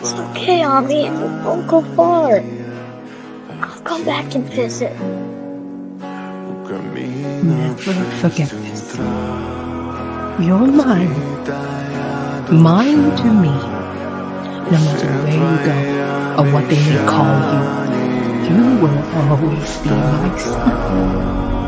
It's okay, Ami. Don't go far. I'll come back and visit. Never forget this. You're mine. Mine to me. No matter where you go or what they may call you, you will always be my son.